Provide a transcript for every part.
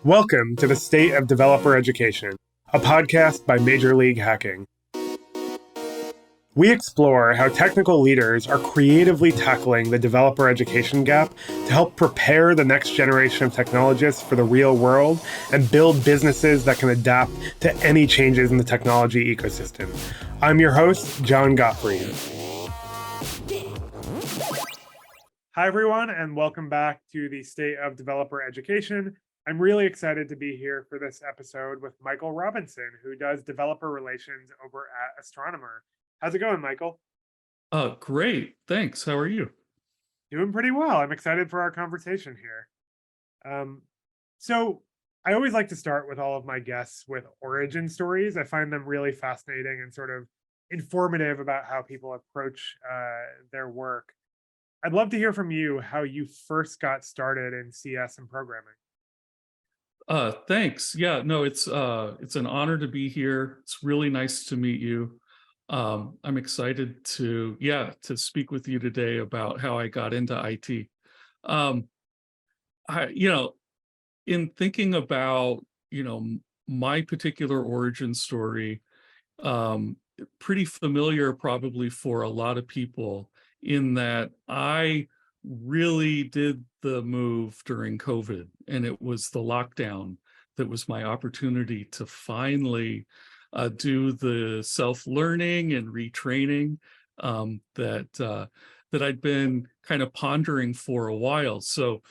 Welcome to the State of Developer Education, a podcast by Major League Hacking. We explore how technical leaders are creatively tackling the developer education gap to help prepare the next generation of technologists for the real world and build businesses that can adapt to any changes in the technology ecosystem. I'm your host, John Gottfried. Hi, everyone, and welcome back to the State of Developer Education. I'm really excited to be here for this episode with Michael Robinson, who does developer relations over at Astronomer. How's it going, Michael? Great. Thanks. How are you? Doing pretty well. I'm excited for our conversation here. So I always like to start with all of my guests with origin stories. I find them really fascinating and sort of informative about how people approach their work. I'd love to hear from you how you first got started in CS and programming. Thanks. Yeah, no, it's an honor to be here. It's really nice to meet you. I'm excited to speak with you today about how I got into IT. Um, in thinking about, my particular origin story, pretty familiar probably for a lot of people in that I really did the move during COVID, and it was the lockdown that was my opportunity to finally do the self-learning and retraining that I'd been kind of pondering for a while. So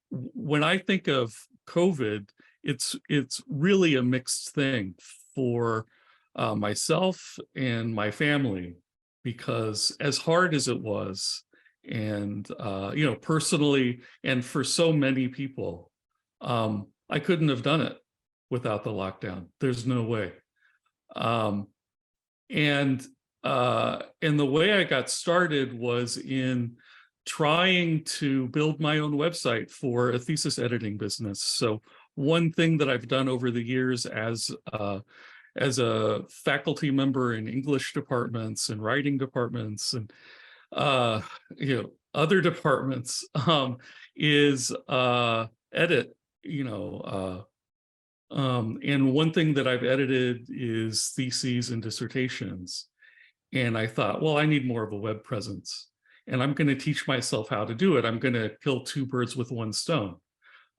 when I think of COVID, it's really a mixed thing for myself and my family, because as hard as it was, and personally, and for so many people, I couldn't have done it without the lockdown. There's no way. And the way I got started was in trying to build my own website for a thesis editing business. So one thing that I've done over the years as a faculty member in English departments and writing departments and other departments is edit. And one thing that I've edited is theses and dissertations. And I thought, well, I need more of a web presence, and I'm going to teach myself how to do it. I'm going to kill two birds with one stone.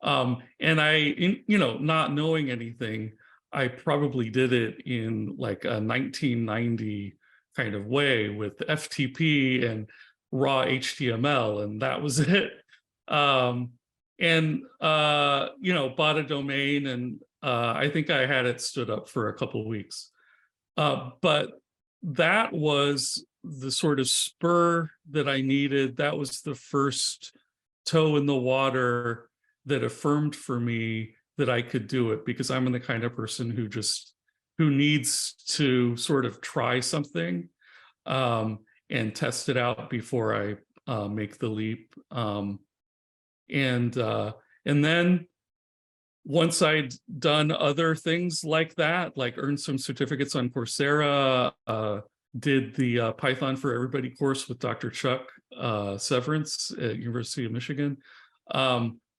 And not knowing anything, I probably did it in like a 1990 kind of way with FTP and raw HTML, and that was it. Bought a domain, and I think I had it stood up for a couple of weeks. But that was the sort of spur that I needed. That was the first toe in the water that affirmed for me that I could do it, because I'm the kind of person who needs to sort of try something and test it out before I make the leap. And then once I'd done other things like that, like earned some certificates on Coursera, did the Python for Everybody course with Dr. Chuck Severance at University of Michigan.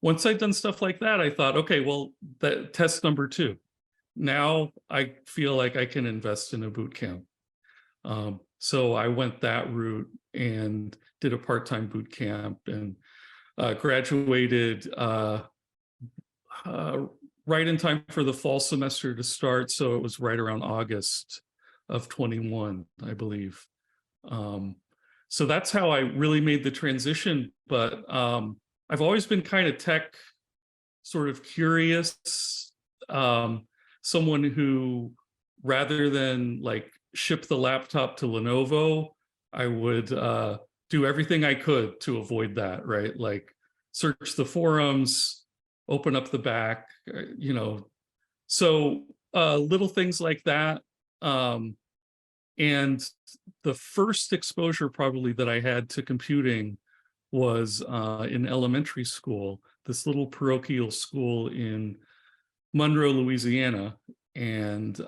Once I'd done stuff like that, I thought, okay, well, that test number 2. Now I feel like I can invest in a boot camp. So I went that route and did a part-time boot camp and graduated right in time for the fall semester to start. So it was right around August of 21, I believe. So that's how I really made the transition. But I've always been kind of tech sort of curious, someone who, rather than like ship the laptop to Lenovo, I would do everything I could to avoid that, right? Like search the forums, open up the back, so little things like that. And the first exposure probably that I had to computing was in elementary school, this little parochial school in Monroe, Louisiana. And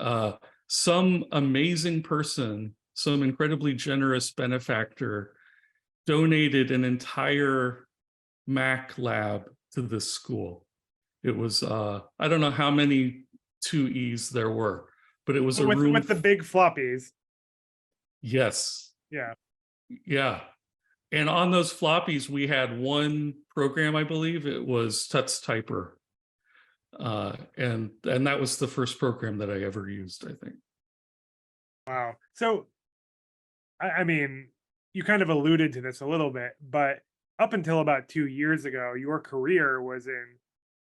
some amazing person, some incredibly generous benefactor, donated an entire Mac lab to this school. It was I don't know how many 2Es there were, but it was a with room. the big floppies. Yes. Yeah. Yeah. And on those floppies, we had one program, I believe it was Tuts Typer. And that was the first program that I ever used, I think. Wow. So, I mean, you kind of alluded to this a little bit, but up until about 2 years ago, your career was in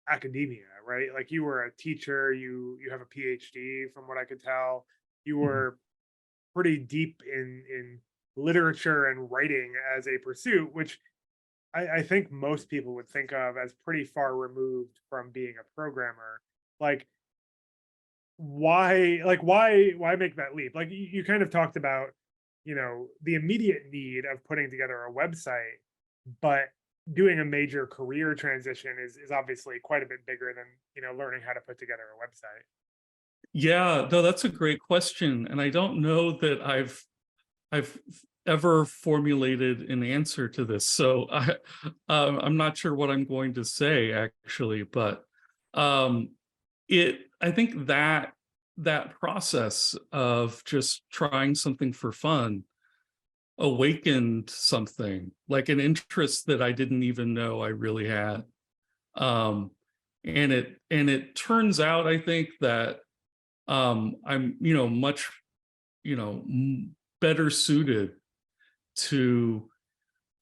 academia, right? Like you were a teacher, you have a PhD from what I could tell. You Mhm. were pretty deep in literature and writing as a pursuit, which I think most people would think of as pretty far removed from being a programmer. Like why make that leap? Like you kind of talked about, the immediate need of putting together a website, but doing a major career transition is obviously quite a bit bigger than, learning how to put together a website. Yeah, no, that's a great question. And I don't know that I've ever formulated an answer to this. So I'm not sure what I'm going to say actually, but um, I think that process of just trying something for fun awakened something like an interest that I didn't even know I really had. Um, and it turns out, I think that I'm, much, better suited to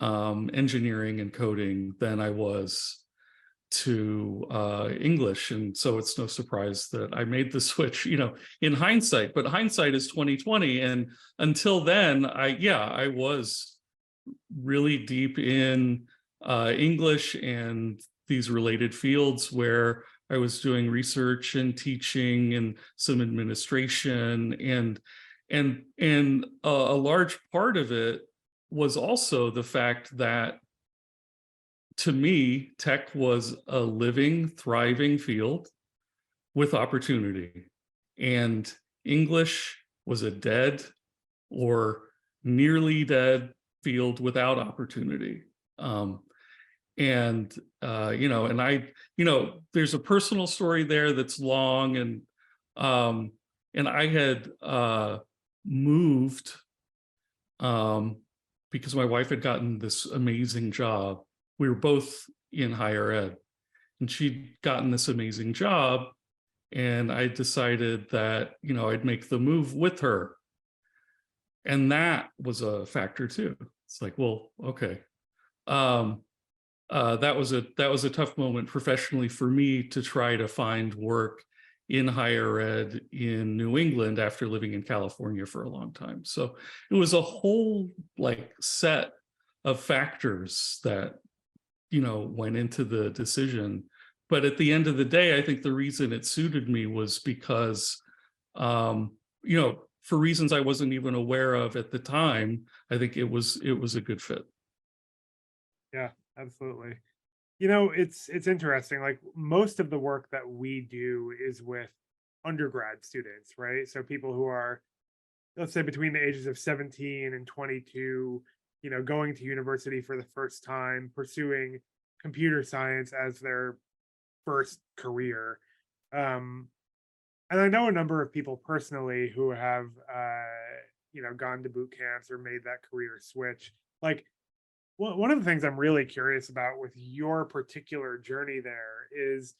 engineering and coding than I was to English. And so it's no surprise that I made the switch, in hindsight, but hindsight is 2020. And until then, I was really deep in English and these related fields where I was doing research and teaching and some administration and a large part of it was also the fact that to me, tech was a living, thriving field with opportunity. And English was a dead or nearly dead field without opportunity. Um, and there's a personal story there that's long, um, and I had moved um, because my wife had gotten this amazing job. We were both in higher ed, and she'd gotten this amazing job, and I decided that I'd make the move with her, and that was a factor too. It's like, well, okay. Um, that was a tough moment professionally for me to try to find work in higher ed in New England after living in California for a long time. So it was a whole like set of factors that went into the decision. But at the end of the day, I think the reason it suited me was because for reasons I wasn't even aware of at the time, I think it was a good fit. Yeah, absolutely. It's interesting. Like most of the work that we do is with undergrad students, right? So people who are, let's say, between the ages of 17 and 22, going to university for the first time, pursuing computer science as their first career. Um, and I know a number of people personally who have, gone to boot camps or made that career switch. Like, well, one of the things I'm really curious about with your particular journey there is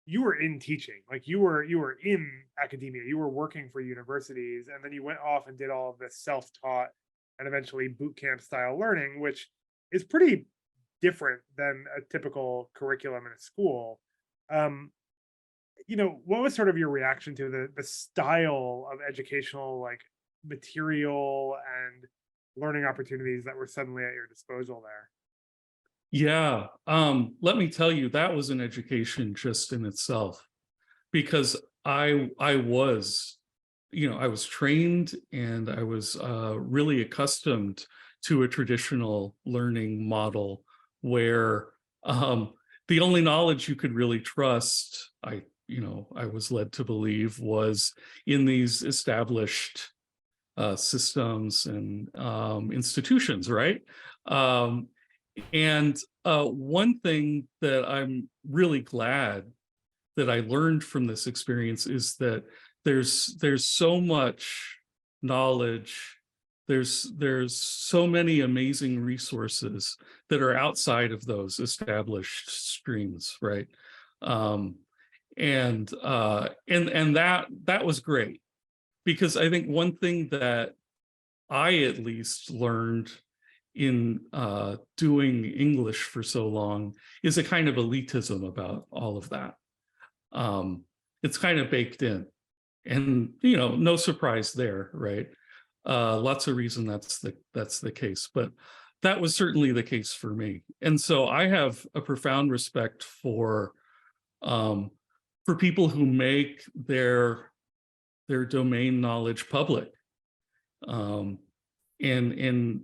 you were in teaching, like you were in academia, you were working for universities, and then you went off and did all of this self-taught and eventually boot camp style learning, which is pretty different than a typical curriculum in a school. Um, what was sort of your reaction to the style of educational like material and learning opportunities that were suddenly at your disposal there? Yeah, let me tell you, that was an education just in itself because I was, I was trained and I was really accustomed to a traditional learning model where the only knowledge you could really trust, I was led to believe, was in these established systems and institutions, right? Um, And one thing that I'm really glad that I learned from this experience is that there's so much knowledge, there's so many amazing resources that are outside of those established streams, right? Um, and that was great, because I think one thing that I at least learned in doing English for so long is a kind of elitism about all of that. It's kind of baked in, and no surprise there, right? Lots of reason that's the case, but that was certainly the case for me. And so I have a profound respect um, for people who make their domain knowledge public. Um, and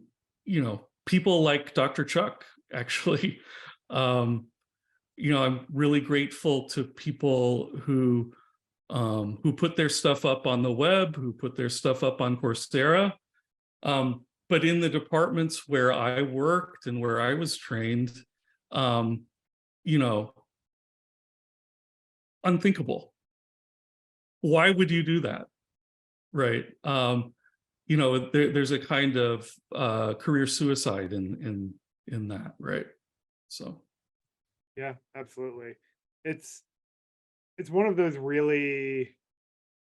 people like Dr. Chuck, actually. I'm really grateful to people who put their stuff up on the web, who put their stuff up on Coursera. But in the departments where I worked and where I was trained, um, you know, unthinkable. Why would you do that? Right. There's a kind of career suicide in that, right? So Yeah, absolutely. It's one of those really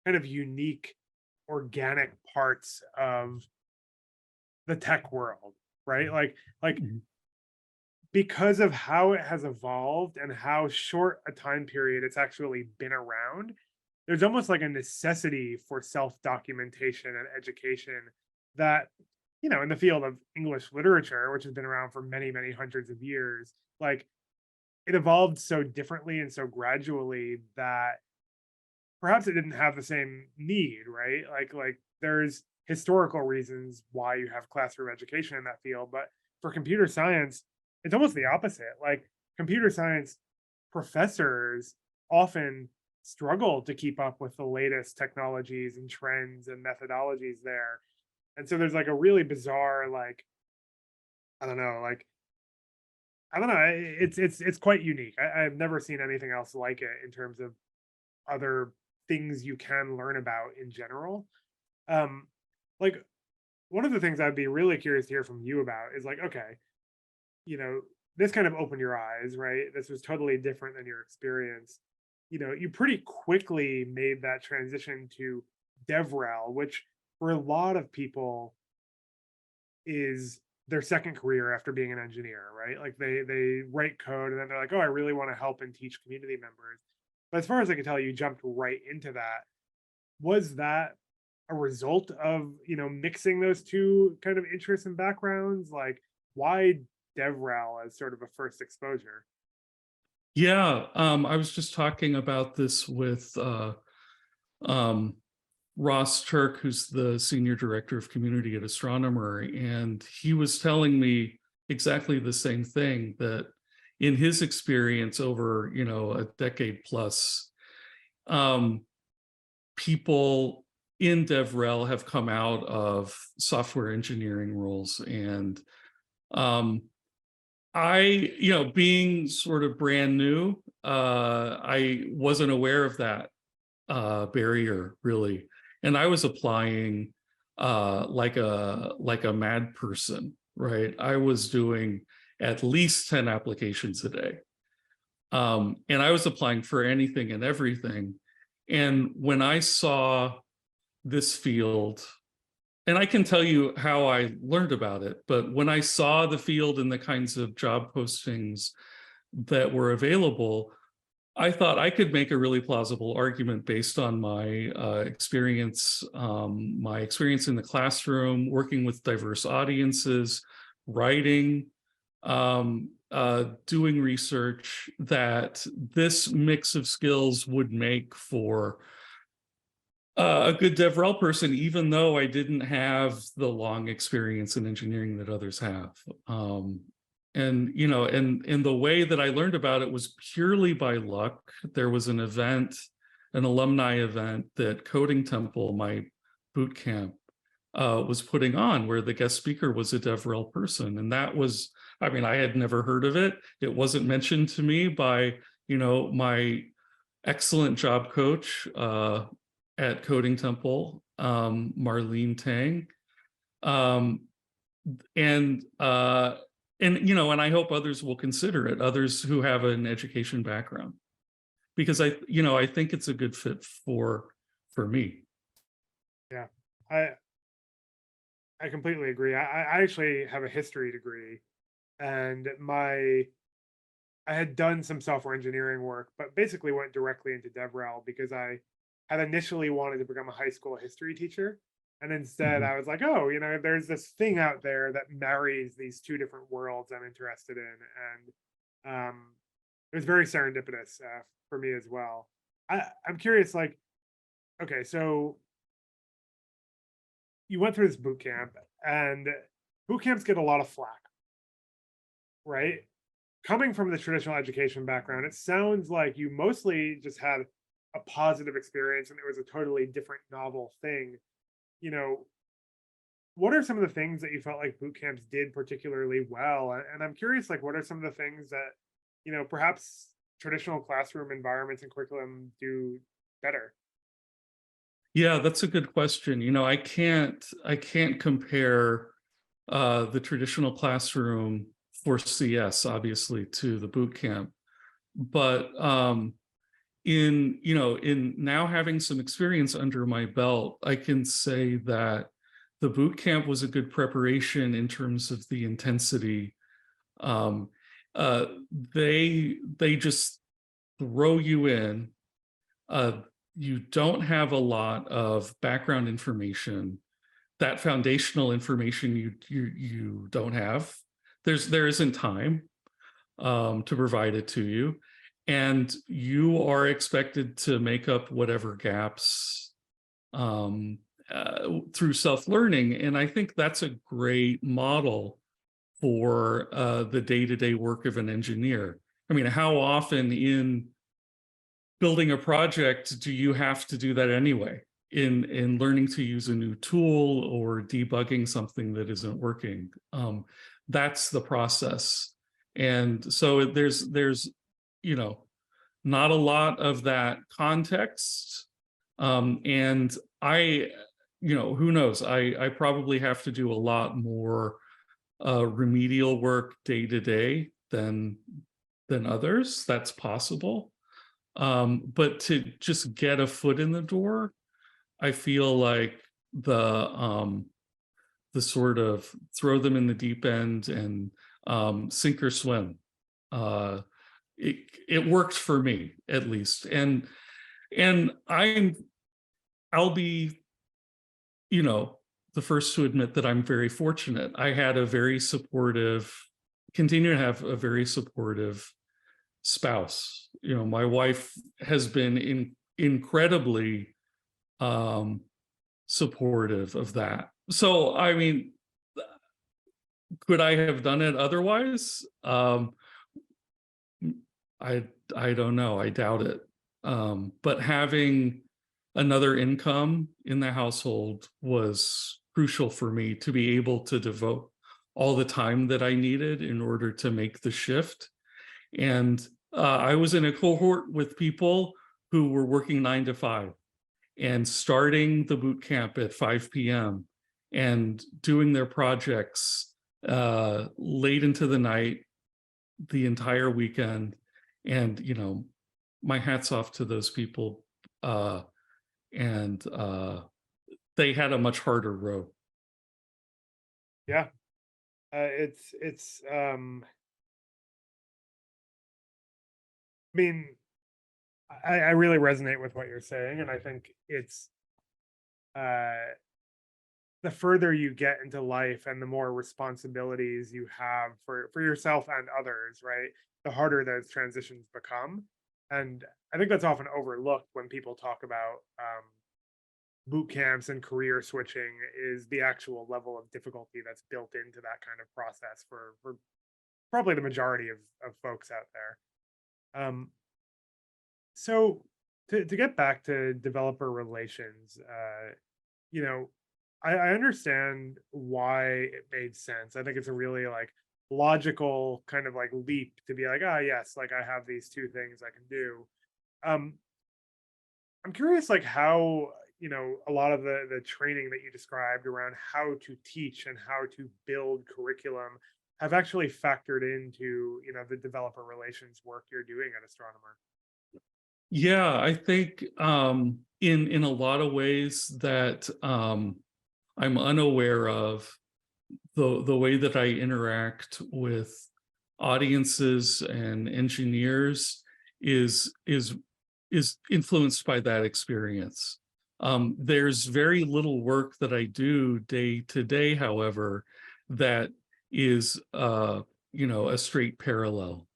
kind of unique organic parts of the tech world, right? Like mhm. because of how it has evolved and how short a time period it's actually been around, there's almost like a necessity for self-documentation and education that, in the field of English literature, which has been around for many, many hundreds of years, like it evolved so differently and so gradually that perhaps it didn't have the same need, right? Like there's historical reasons why you have classroom education in that field, but for computer science, it's almost the opposite. Like computer science professors often struggle to keep up with the latest technologies and trends and methodologies there. And so there's like a really bizarre, like, I don't know, like I don't know. It's quite unique. I've never seen anything else like it in terms of other things you can learn about in general. Um, like one of the things I'd be really curious to hear from you about is like, okay, this kind of opened your eyes, right? This was totally different than your experience. You pretty quickly made that transition to DevRel, which for a lot of people is their second career after being an engineer, right? Like they write code and then they're like, oh, I really want to help and teach community members. But as far as I can tell, you jumped right into that. Was that a result of mixing those two kind of interests and backgrounds? Like, why DevRel as sort of a first exposure? Yeah, I was just talking about this with um, Ross Turk, who's the senior director of community at Astronomer, and he was telling me exactly the same thing, that in his experience over a decade plus, people in DevRel have come out of software engineering roles, and being sort of brand new, I wasn't aware of that barrier really, and I was applying like a mad person, right? I was doing at least 10 applications a day, and I was applying for anything and everything. And when I saw this field, and I can tell you how I learned about it, but when I saw the field and the kinds of job postings that were available, I thought I could make a really plausible argument based on my experience in the classroom, working with diverse audiences, writing, doing research, that this mix of skills would make for a good DevRel person, even though I didn't have the long experience in engineering that others have. And the way that I learned about it was purely by luck. There was an event, an alumni event that Coding Temple, my boot camp, was putting on, where the guest speaker was a DevRel person. And that was, I mean, I had never heard of it. It wasn't mentioned to me by, my excellent job coach at Coding Temple, Marlene Tang. Um, and and I hope others will consider it, others who have an education background, because I think it's a good fit for me. Yeah, I I completely agree. I actually have a history degree, and I had done some software engineering work, but basically went directly into DevRel because I had initially wanted to become a high school history teacher. And instead, Mhm. I was like, oh, there's this thing out there that marries these two different worlds I'm interested in. And it was very serendipitous for me as well. I'm curious, like, okay, so you went through this boot camp, and boot camps get a lot of flack, right? Coming from the traditional education background, it sounds like you mostly just had a positive experience and it was a totally different novel thing. You know, what are some of the things that you felt like boot camps did particularly well? And I'm curious, like, what are some of the things that, perhaps traditional classroom environments and curriculum do better? Yeah, that's a good question. I can't compare the traditional classroom for CS, obviously, to the boot camp. But in now having some experience under my belt, I can say that the boot camp was a good preparation in terms of the intensity. Um, uh, they just throw you in. Uh, you don't have a lot of background information. That foundational information you don't have. There isn't time to provide it to you, and you are expected to make up whatever gaps um, through self-learning. And I think that's a great model for the day-to-day work of an engineer. I mean, how often in building a project do you have to do that anyway? In learning to use a new tool or debugging something that isn't working, that's the process. And so there's you know not a lot of that context. And I, who knows, I probably have to do a lot more remedial work day to day than others. That's possible. But to just get a foot in the door, I feel like the sort of throw them in the deep end and sink or swim. Uh, it it worked for me, at least. And I'll be, you know, the first to admit that I'm very fortunate. I had a very supportive, continue to have a very supportive spouse. My wife has been incredibly um, supportive of that. So, I mean, could I have done it otherwise? I I don't know. I doubt it. But having another income in the household was crucial for me to be able to devote all the time that I needed in order to make the shift. And I was in a cohort with people who were working 9 to 5 and starting the boot camp at 5 p.m. and doing their projects late into the night, the entire weekend. And, my hat's off to those people. And they had a much harder road. Yeah, it's. I mean, I really resonate with what you're saying, and I think it's uh the further you get into life and the more responsibilities you have for yourself and others, right? The harder those transitions become. And I think that's often overlooked when people talk about boot camps and career switching, is the actual level of difficulty that's built into that kind of process for probably the majority of folks out there. So to get back to developer relations, you know, I understand why it made sense. I think it's a really like logical kind of like leap to be like, ah, yes, like I have these two things I can do. Um, I'm curious, like how a lot of the training that you described around how to teach and how to build curriculum have actually factored into the developer relations work you're doing at Astronomer. Yeah, I think in a lot of ways that I'm unaware of, the way that I interact with audiences and engineers is is is influenced by that experience. There's very little work that I do day to day, however, that is a straight parallel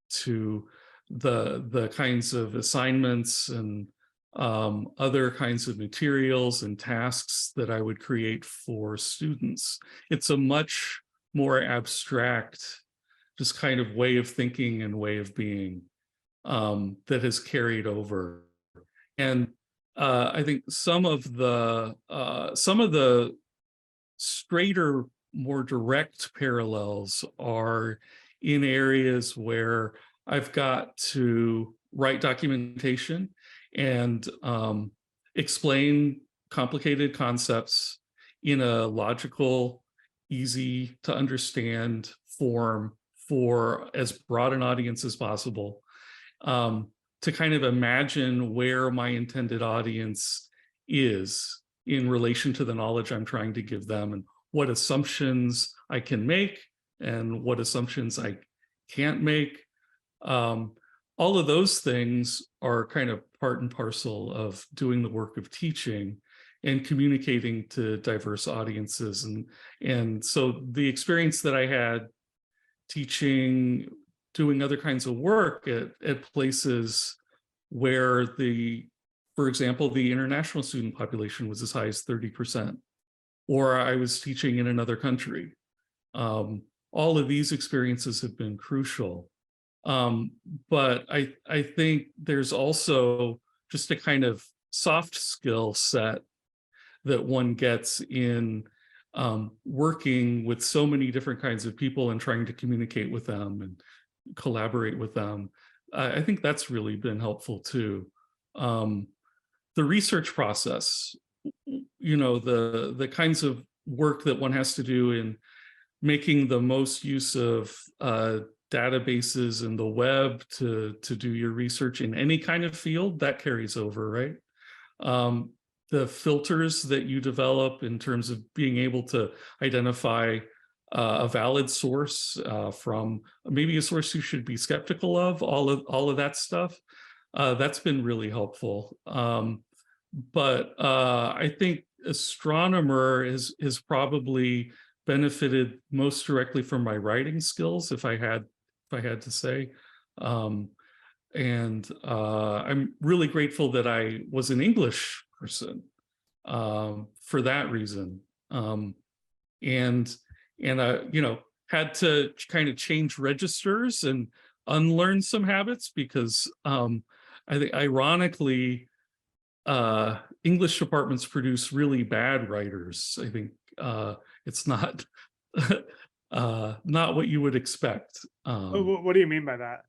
to the kinds of assignments and other kinds of materials and tasks that I would create for students. It's a much more abstract, just kind of way of thinking and way of being that has carried over. And I think some of the straighter, more direct parallels are in areas where I've got to write documentation and explain complicated concepts in a logical, easy to understand form for as broad an audience as possible, um, to kind of imagine where my intended audience is in relation to the knowledge I'm trying to give them, and what assumptions I can make and what assumptions I can't make. Um, all of those things are kind of part and parcel of doing the work of teaching and communicating to diverse audiences. And so the experience that I had teaching, doing other kinds of work at places where for example, the international student population was as high as 30%, or I was teaching in another country. Um, all of these experiences have been crucial. Um, but I think there's also just a kind of soft skill set that one gets in working with so many different kinds of people and trying to communicate with them and collaborate with them. I think that's really been helpful too. Um, the research process, the kinds of work that one has to do in making the most use of databases and the web to do your research in any kind of field, that carries over, right? Um, the filters that you develop in terms of being able to identify a valid source from maybe a source you should be skeptical of, all of that stuff, that's been really helpful. But I think Astronomer has probably benefited most directly from my writing skills, if I had to say. Um, and I'm really grateful that I was an English person for that reason. And had to kind of change registers and unlearn some habits because I think ironically English departments produce really bad writers. I think it's not not what you would expect. Oh, what do you mean by that?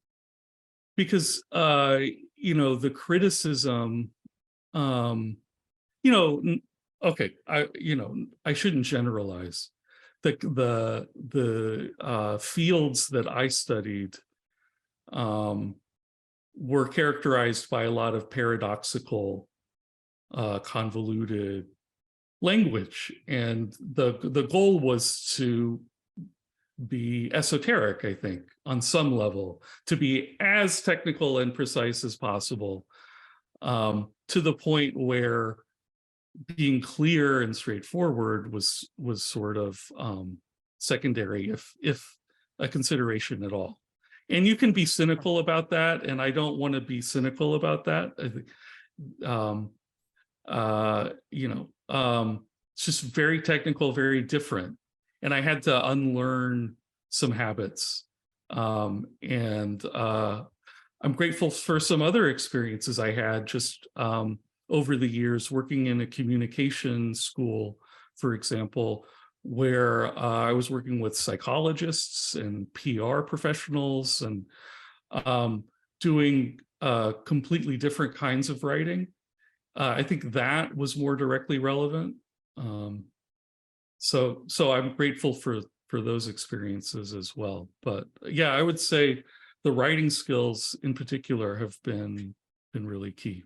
Because the criticism, um okay, I shouldn't generalize. The fields that I studied um were characterized by a lot of paradoxical, convoluted language, and the goal was to be esoteric, I think, on some level, to be as technical and precise as possible, to the point where being clear and straightforward was sort of secondary, if a consideration at all. And you can be cynical about that, and I don't want to be cynical about that. I think um, it's just very technical, very different. And I had to unlearn some habits. And I'm grateful for some other experiences I had just over the years working in a communication school for example, where I was working with psychologists and PR professionals and doing completely different kinds of writing. I think that was more directly relevant. So I'm grateful for those experiences as well. But yeah, I would say the writing skills in particular have been really key.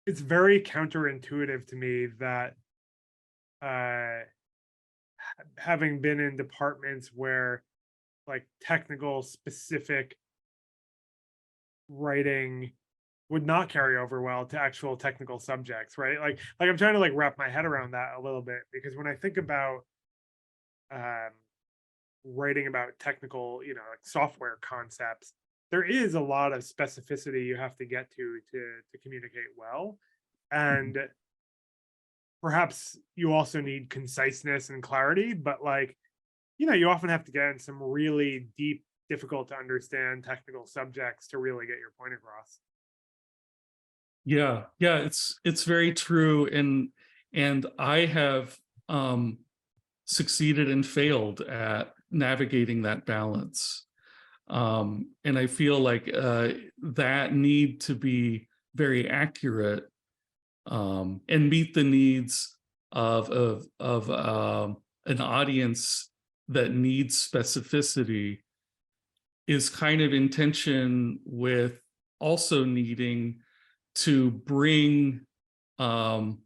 It's very counterintuitive to me that having been in departments where like technical specific writing would not carry over well to actual technical subjects, right? Like I'm trying to like wrap my head around that a little bit, because when I think about um writing about technical, like software concepts, there is a lot of specificity you have to get to communicate well. And perhaps you also need conciseness and clarity, but like, you often have to get in some really deep, difficult to understand technical subjects to really get your point across. Yeah, yeah, it's very true, and I have succeeded and failed at navigating that balance. And I feel like that need to be very accurate and meet the needs of an audience that needs specificity is kind of in tension with also needing to bring um,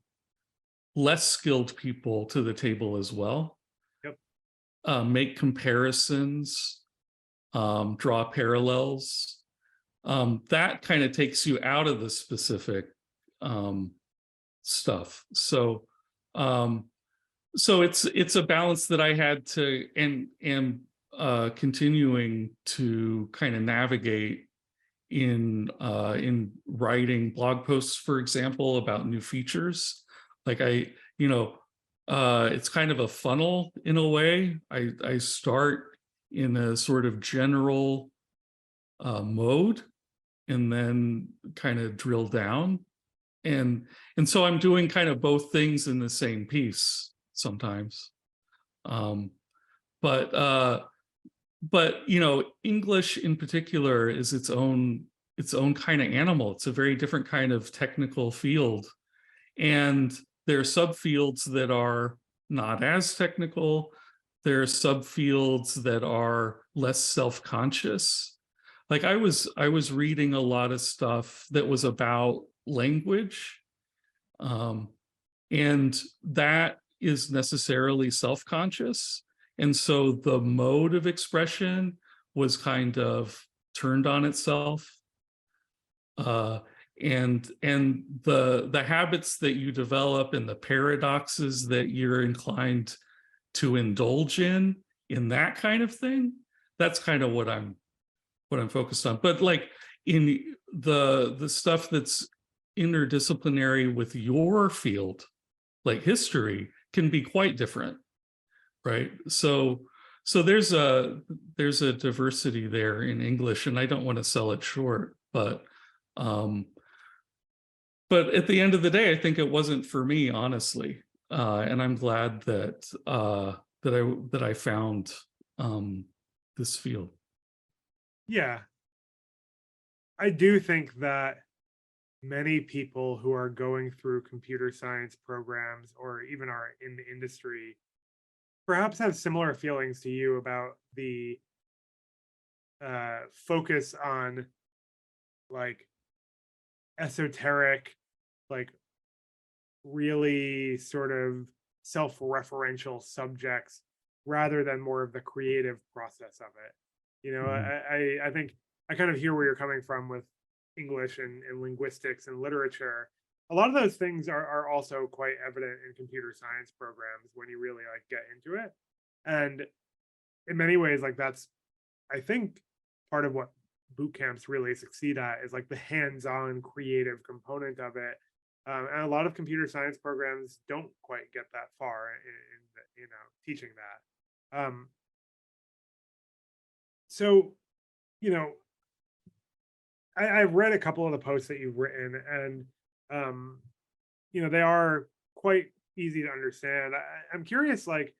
less skilled people to the table as well. Yep. Make comparisons, draw parallels. That kind of takes you out of the specific stuff. So it's a balance that I had to and am continuing to kind of navigate in writing blog posts, for example, about new features. Like it's kind of a funnel in a way. I start in a sort of general mode and then kind of drill down. And so I'm doing kind of both things in the same piece sometimes. Um, but English in particular is its own kind of animal. It's a very different kind of technical field, and there are subfields that are not as technical. There are subfields that are less self-conscious. Like I was reading a lot of stuff that was about language, and that is necessarily self-conscious. And so the mode of expression was kind of turned on itself. And the habits that you develop and the paradoxes that you're inclined to indulge in that kind of thing, that's kind of what I'm focused on. But like in the stuff that's interdisciplinary with your field, like history, can be quite different, right? So there's a diversity there in English, and I don't want to sell it short, but at the end of the day, I think it wasn't for me, honestly, and I'm glad that I found this field. Yeah, I do think that many people who are going through computer science programs or even are in the industry perhaps have similar feelings to you about the focus on like esoteric, like really sort of self-referential subjects rather than more of the creative process of it. I think I kind of hear where you're coming from with English and linguistics and literature. A lot of those things are also quite evident in computer science programs when you really like get into it. And in many ways, like that's, I think, part of what boot camps really succeed at is like the hands-on creative component of it. And a lot of computer science programs don't quite get that far in teaching that. So, you know, I've read a couple of the posts that you've written, and they are quite easy to understand. I'm curious, like,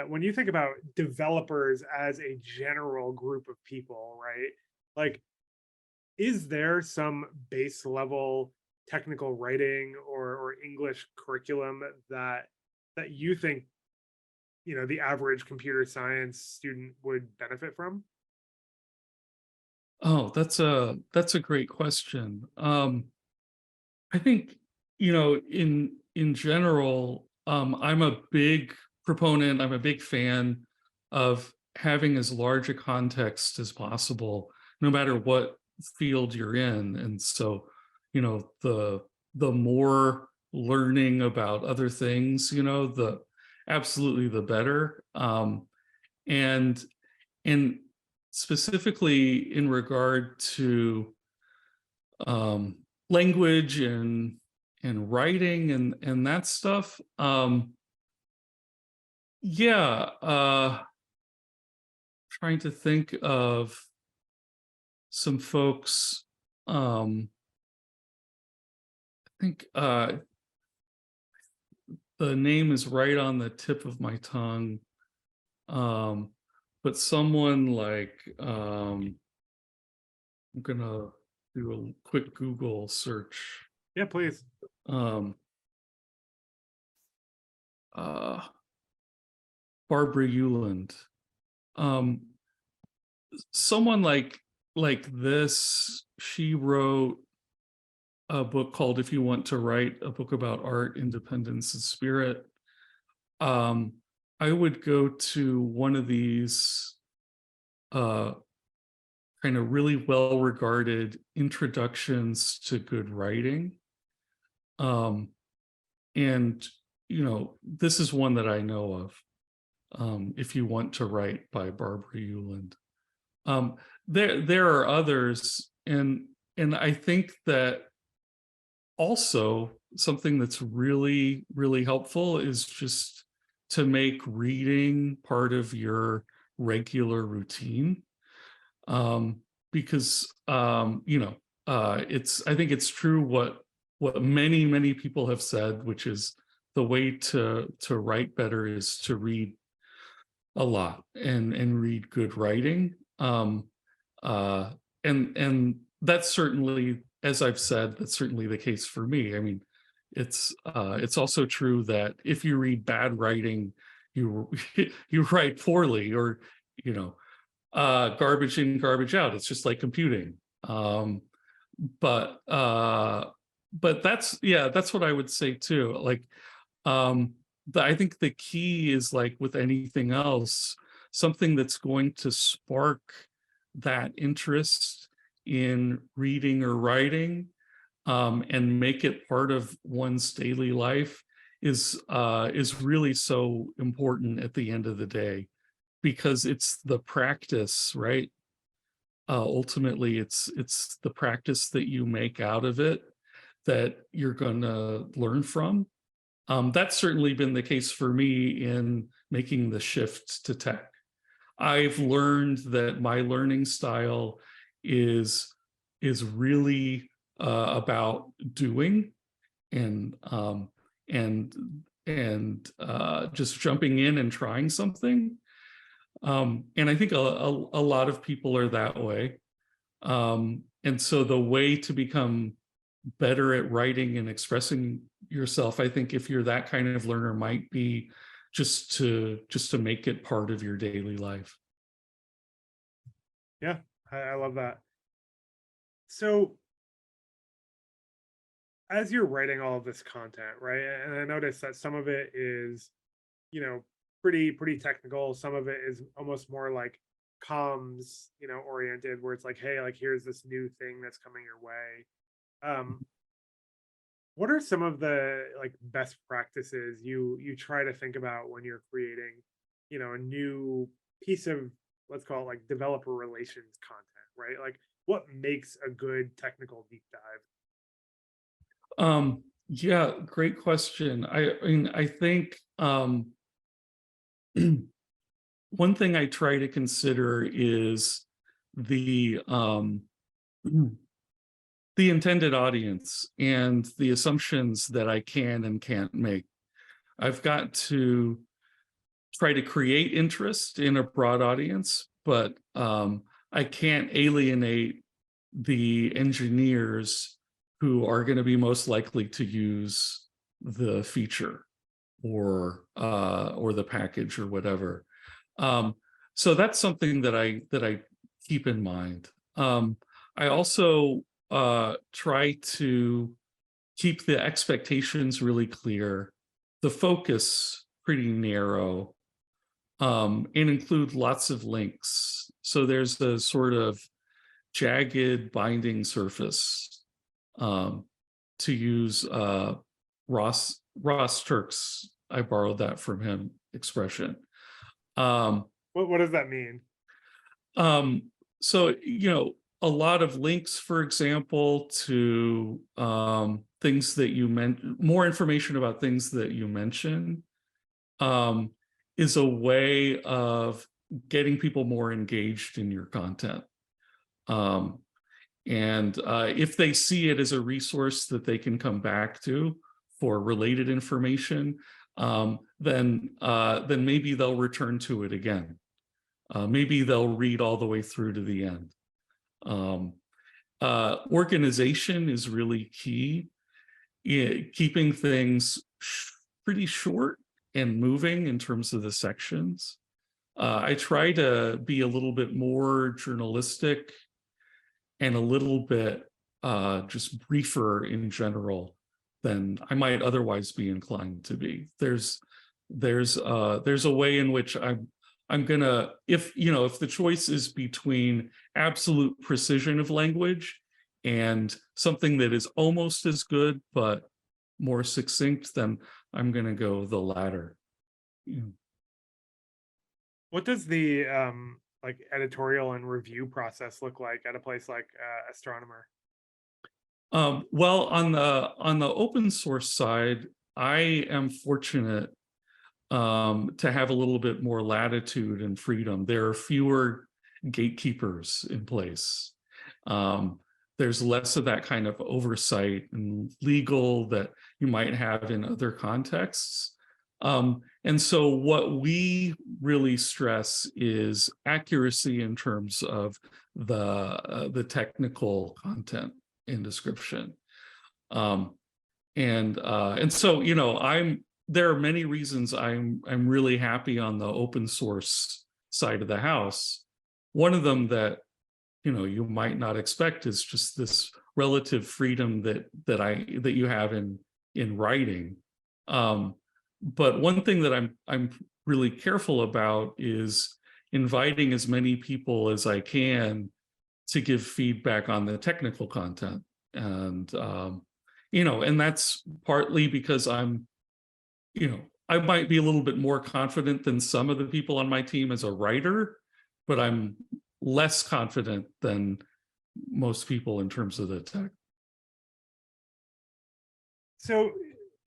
when you think about developers as a general group of people, right? Like, is there some base level technical writing or English curriculum that you think, the average computer science student would benefit from? Oh, that's a great question. I think, in general, I'm a big proponent, I'm a big fan of having as large a context as possible, no matter what field you're in. And so, the more learning about other things, the absolutely the better. And and specifically in regard to um, language and writing and that stuff. Yeah, trying to think of some folks. I think the name is right on the tip of my tongue. Um, but someone like I'm gonna do a quick Google search. Yeah, please. Um, uh, Barbara Euland. Um, someone like this, she wrote a book called "If You Want to Write a Book About Art, Independence, and Spirit." Um, I would go to one of these uh, kind of really well-regarded introductions to good writing. Um, and this is one that I know of. If You Want to Write by Barbara Euland. Um, there are others, and I think that also something that's really really helpful is just to make reading part of your regular routine. Um, because it's I think it's true what many people have said, which is the way to write better is to read a lot and read good writing. Uh, and that's certainly, as I've said, that's certainly the case for me. I mean, it's also true that if you read bad writing, you you write poorly, or you know, garbage in, garbage out. It's just like computing. Um, but uh, but that's yeah, that's what I would say too. Like I think the key is, like with anything else, something that's going to spark that interest in reading or writing, and make it part of one's daily life is really so important at the end of the day, because it's the practice, right? Ultimately, it's the practice that you make out of it that you're going to learn from. That's certainly been the case for me in making the shift to tech. I've learned that my learning style is is really about doing and and just jumping in and trying something. And I think a lot of people are that way. And so the way to become better at writing and expressing yourself, I think if you're that kind of learner, might be just to make it part of your daily life. Yeah, I love that. So as you're writing all of this content, right? And I noticed that some of it is, you know, pretty technical. Some of it is almost more like comms, oriented, where it's like, hey, like here's this new thing that's coming your way. Um, what are some of the like best practices you try to think about when you're creating, a new piece of, let's call it like developer relations content, right? Like what makes a good technical deep dive? Yeah, great question. I mean, I think one thing I try to consider is the the intended audience and the assumptions that I can and can't make. I've got to try to create interest in a broad audience, but I can't alienate the engineers who are going to be most likely to use the feature or the package or whatever. So that's something that I keep in mind. I also try to keep the expectations really clear, the focus pretty narrow, and include lots of links. So there's a sort of jagged binding surface, to use Ross Turk's, I borrowed that from him, expression. What does that mean? So, a lot of links, for example, to things that you meant, more information about things that you mention, is a way of getting people more engaged in your content. And if they see it as a resource that they can come back to for related information, then maybe they'll return to it again. Maybe they'll read all the way through to the end. Organization is really key. Keeping things pretty short and moving in terms of the sections. I try to be a little bit more journalistic and a little bit just briefer in general than I might otherwise be inclined to be. There's a way in which I'm gonna, if the choice is between absolute precision of language and something that is almost as good but more succinct, then I'm gonna go the latter. What does the like editorial and review process look like at a place like Astronomer? Well, on the open source side, I am fortunate to have a little bit more latitude and freedom. There are fewer gatekeepers in place. There's less of that kind of oversight and legal that you might have in other contexts. And so what we really stress is accuracy in terms of the technical content in description. And so, there are many reasons I'm really happy on the open source side of the house. One of them that you might not expect is just this relative freedom that you have in writing. But one thing that I'm really careful about is inviting as many people as I can to give feedback on the technical content. And and that's partly because I might be a little bit more confident than some of the people on my team as a writer, but I'm less confident than most people in terms of the tech. So,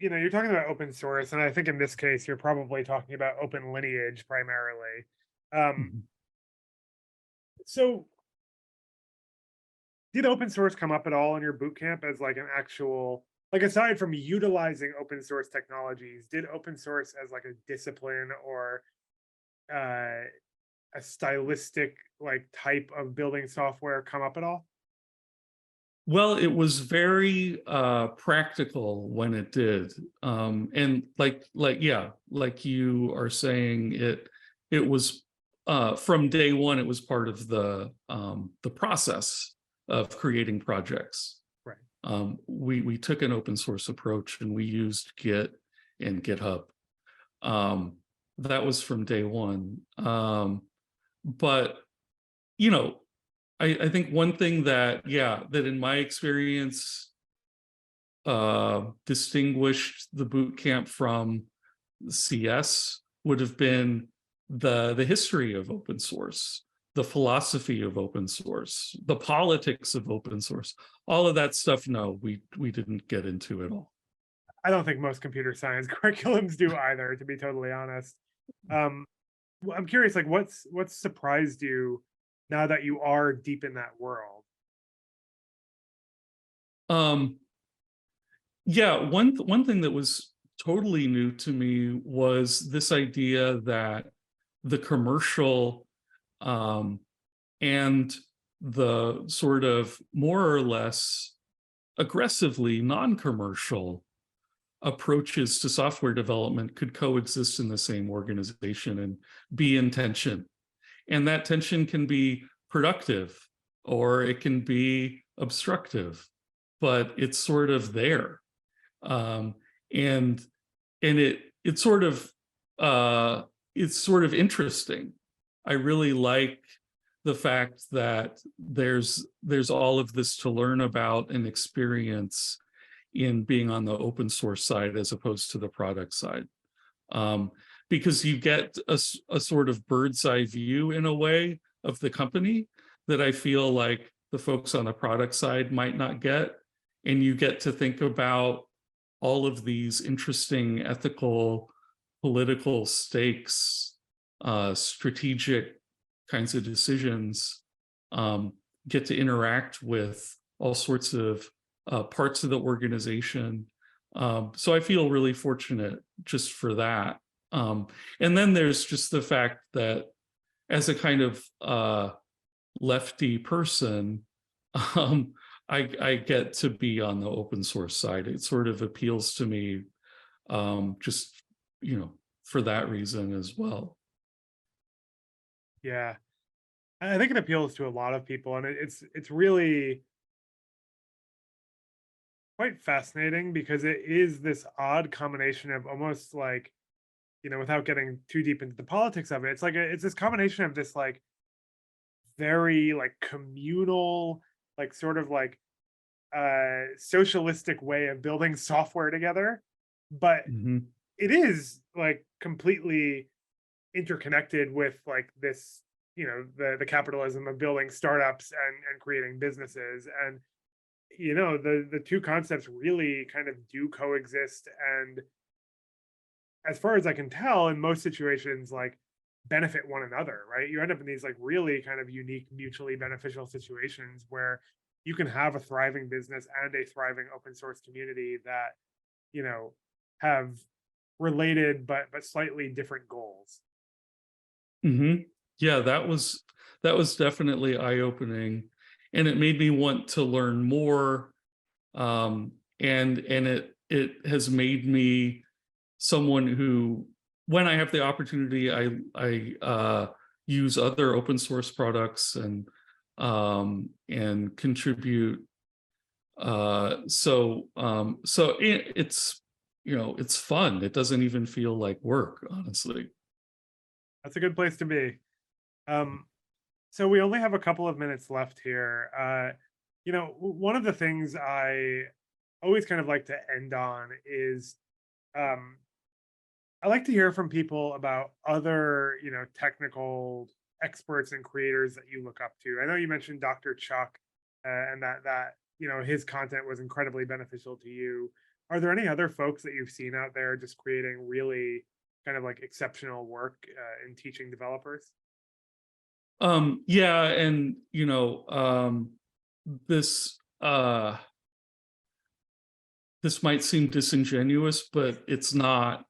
you're talking about open source, and I think in this case, you're probably talking about open lineage primarily. So did open source come up at all in your boot camp as like an actual, like aside from utilizing open source technologies, did open source as like a discipline or a stylistic like type of building software come up at all? Well, it was very practical when it did. And like you are saying, it was from day one, it was part of the process of creating projects. Right. We took an open source approach and we used Git and GitHub. That was from day one. But I think one thing that in my experience distinguished the boot camp from CS would have been the history of open source, the philosophy of open source, the politics of open source. All of that stuff, no, we didn't get into at all. I don't think most computer science curriculums do either, to be totally honest. I'm curious, like what's surprised you now that you are deep in that world? Yeah, one thing that was totally new to me was this idea that the commercial and the sort of more or less aggressively non-commercial approaches to software development could coexist in the same organization and be in tension. And that tension can be productive or it can be obstructive, but it's sort of there. Um, and it's sort of interesting. I really like the fact that there's all of this to learn about and experience in being on the open source side as opposed to the product side. Because you get a sort of bird's eye view in a way of the company that I feel like the folks on the product side might not get. And you get to think about all of these interesting ethical, political stakes, strategic kinds of decisions, get to interact with all sorts of parts of the organization. So I feel really fortunate just for that. And then there's just the fact that as a kind of lefty person, I get to be on the open source side. It sort of appeals to me just, for that reason as well. Yeah, I think it appeals to a lot of people, and it's really quite fascinating because it is this odd combination of almost like, without getting too deep into the politics of it, it's like it's this combination of this like very like communal, like sort of like socialistic way of building software together, but Mm-hmm. it is like completely interconnected with like this, the capitalism of building startups and creating businesses. And the two concepts really kind of do coexist, and as far as I can tell, in most situations, like benefit one another, right? You end up in these like really kind of unique, mutually beneficial situations where you can have a thriving business and a thriving open source community that, have related but slightly different goals. Mm-hmm. Yeah, that was definitely eye-opening, and it made me want to learn more. And it has made me someone who, when I have the opportunity, I use other open source products and contribute. So it's fun. It doesn't even feel like work, honestly. That's a good place to be. So we only have a couple of minutes left here. One of the things I always kind of like to end on is I like to hear from people about other, technical experts and creators that you look up to. I know you mentioned Dr. Chuck, and that his content was incredibly beneficial to you. Are there any other folks that you've seen out there just creating really kind of like exceptional work in teaching developers? Yeah, and this this might seem disingenuous, but it's not.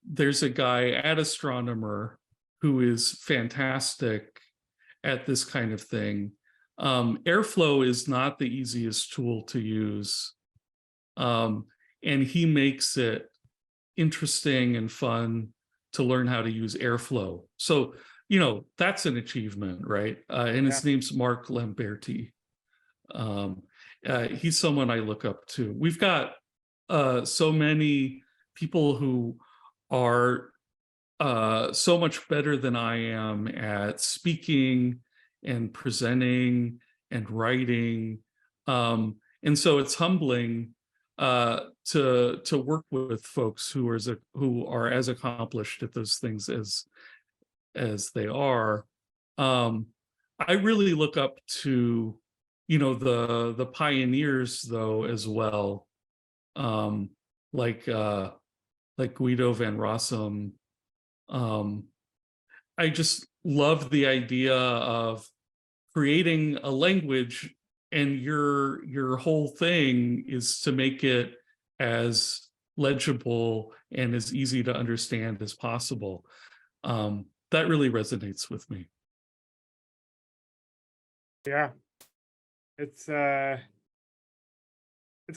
There's a guy at Astronomer who is fantastic at this kind of thing. Airflow is not the easiest tool to use, and he makes it interesting and fun to learn how to use Airflow. So, that's an achievement, right? And Yeah. his name's Mark Lamberti. He's someone I look up to. We've got so many people who are so much better than I am at speaking and presenting and writing. And so it's humbling to work with folks who are as accomplished at those things as they are. I really look up to the pioneers though as well, like Guido van Rossum. I just love the idea of creating a language, and your whole thing is to make it as legible and as easy to understand as possible. That really resonates with me. Yeah, it's a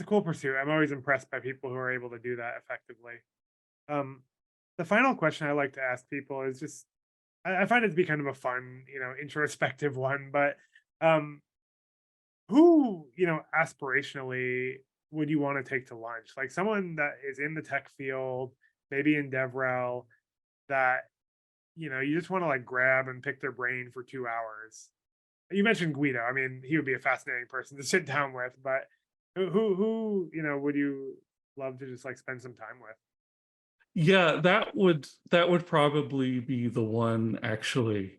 cool pursuit. I'm always impressed by people who are able to do that effectively. Um, the final question I like to ask people is just, I find it to be kind of a fun, introspective one, but um, who, aspirationally would you want to take to lunch? Like someone that is in the tech field, maybe in DevRel, that, you just want to like grab and pick their brain for 2 hours. You mentioned Guido. I mean, he would be a fascinating person to sit down with, but who would you love to just like spend some time with? Yeah, that would probably be the one, actually.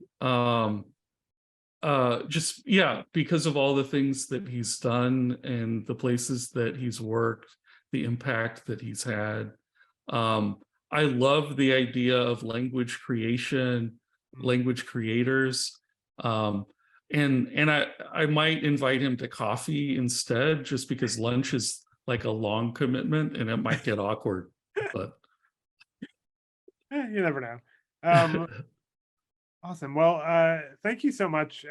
Just, yeah, because of all the things that he's done and the places that he's worked, the impact that he's had. I love the idea of language creation, language creators. And I might invite him to coffee instead, just because lunch is like a long commitment and it might get awkward. But You never know. Awesome. Well, thank you so much,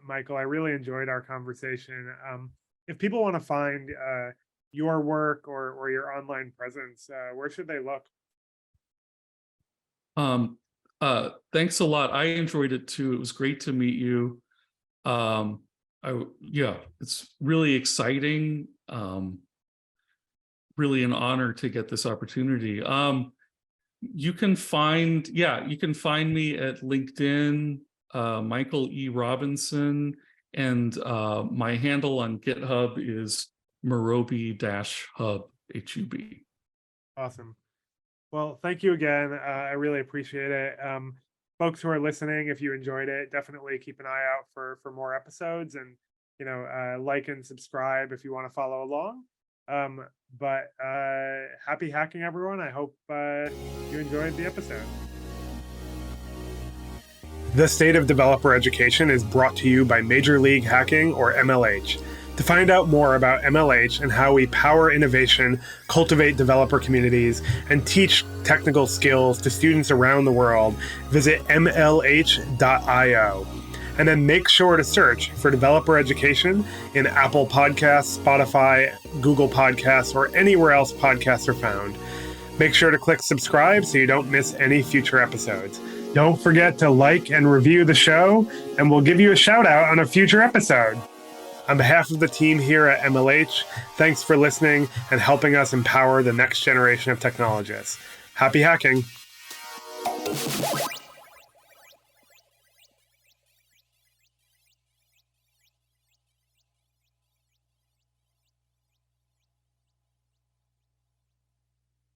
Michael. I really enjoyed our conversation. If people want to find your work or your online presence, where should they look? Thanks a lot. I enjoyed it too. It was great to meet you. Yeah, it's really exciting. Really an honor to get this opportunity. You can find me at LinkedIn, Michael E. Robinson, and my handle on GitHub is Morobi-Hub, H-U-B. Awesome. Well, thank you again. I really appreciate it. Folks who are listening, if you enjoyed it, definitely keep an eye out for more episodes, and like and subscribe if you want to follow along. But happy hacking, everyone. I hope you enjoyed the episode. The State of Developer Education is brought to you by Major League Hacking, or MLH. To find out more about MLH and how we power innovation, cultivate developer communities, and teach technical skills to students around the world, visit mlh.io. And then make sure to search for Developer Education in Apple Podcasts, Spotify, Google Podcasts, or anywhere else podcasts are found. Make sure to click subscribe so you don't miss any future episodes. Don't forget to like and review the show, and we'll give you a shout out on a future episode. On behalf of the team here at MLH, thanks for listening and helping us empower the next generation of technologists. Happy hacking!